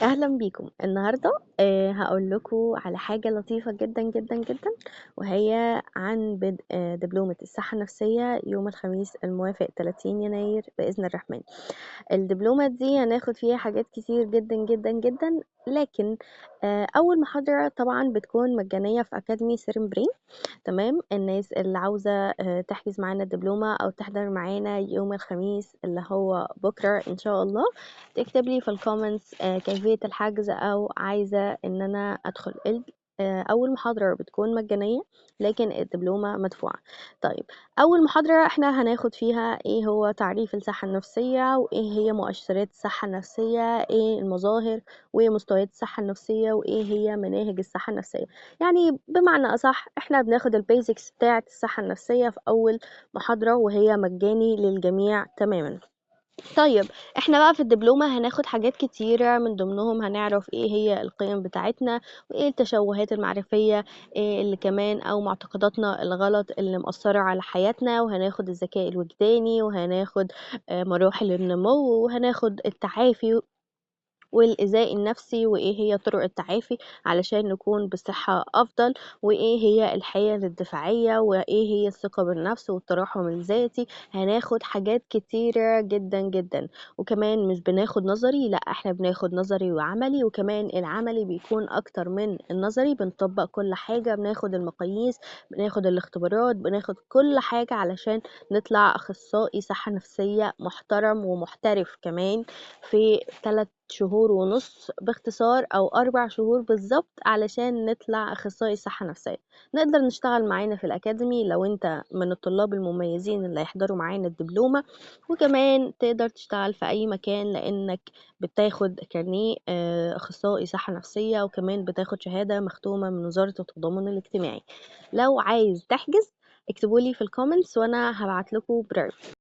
أهلا بيكم النهاردة. هقول لكم على حاجة لطيفة جدا جدا جدا، وهي عن بدء دبلومة الصحة النفسية يوم الخميس الموافق 30 يناير بإذن الرحمن. الدبلومة دي هناخد فيها حاجات كتير جدا جدا جدا، لكن أول محاضرة طبعا بتكون مجانية في أكاديمي سيرم برين. تمام، الناس اللي عاوزة تحجز معانا الدبلومة أو تحضر معانا يوم الخميس اللي هو بكرة إن شاء الله، تكتب لي في الكومنتس كيفية الحجز أو عايزة إن أنا أدخل أول محاضرة بتكون مجانية، لكن الدبلومة مدفوعة. طيب، أول محاضرة احنا هناخد فيها ايه هو تعريف الصحة النفسية، وايه هي مؤشرات الصحة النفسية، ايه المظاهر ومستويات الصحة النفسية، وايه هي مناهج الصحة النفسية. يعني بمعنى أصح احنا بناخد البيزكس بتاعة الصحة النفسية في أول محاضرة، وهي مجاني للجميع تماما. طيب، احنا بقى في الدبلومة هناخد حاجات كتيرة، من ضمنهم هنعرف ايه هي القيم بتاعتنا، وايه التشوهات المعرفية، إيه اللي كمان او معتقداتنا الغلط اللي مأثرة على حياتنا، وهناخد الذكاء الوجداني، وهناخد مراحل النمو، وهناخد التعافي والإيذاء النفسي، وإيه هي طرق التعافي علشان نكون بصحة أفضل، وإيه هي الحيل الدفاعية، وإيه هي الثقة بالنفس والترحم الذاتي. هناخد حاجات كتيرة جدا جدا، وكمان مش بناخد نظري، لا احنا بناخد نظري وعملي، وكمان العملي بيكون أكتر من النظري، بنطبق كل حاجة، بناخد المقاييس، بناخد الاختبارات، بناخد كل حاجة علشان نطلع أخصائي صحة نفسية محترم ومحترف كمان في 3 شهور ونص باختصار، أو 4 شهور بالظبط، علشان نطلع أخصائي صحة نفسية. نقدر نشتغل معانا في الأكاديمي لو أنت من الطلاب المميزين اللي هيحضروا معانا الدبلومة، وكمان تقدر تشتغل في أي مكان لأنك بتاخد كارنيه أخصائي صحة نفسية، وكمان بتاخد شهادة مختومة من وزارة التضامن الاجتماعي. لو عايز تحجز اكتبولي في الكومنتس وأنا هبعت لكم برايفت.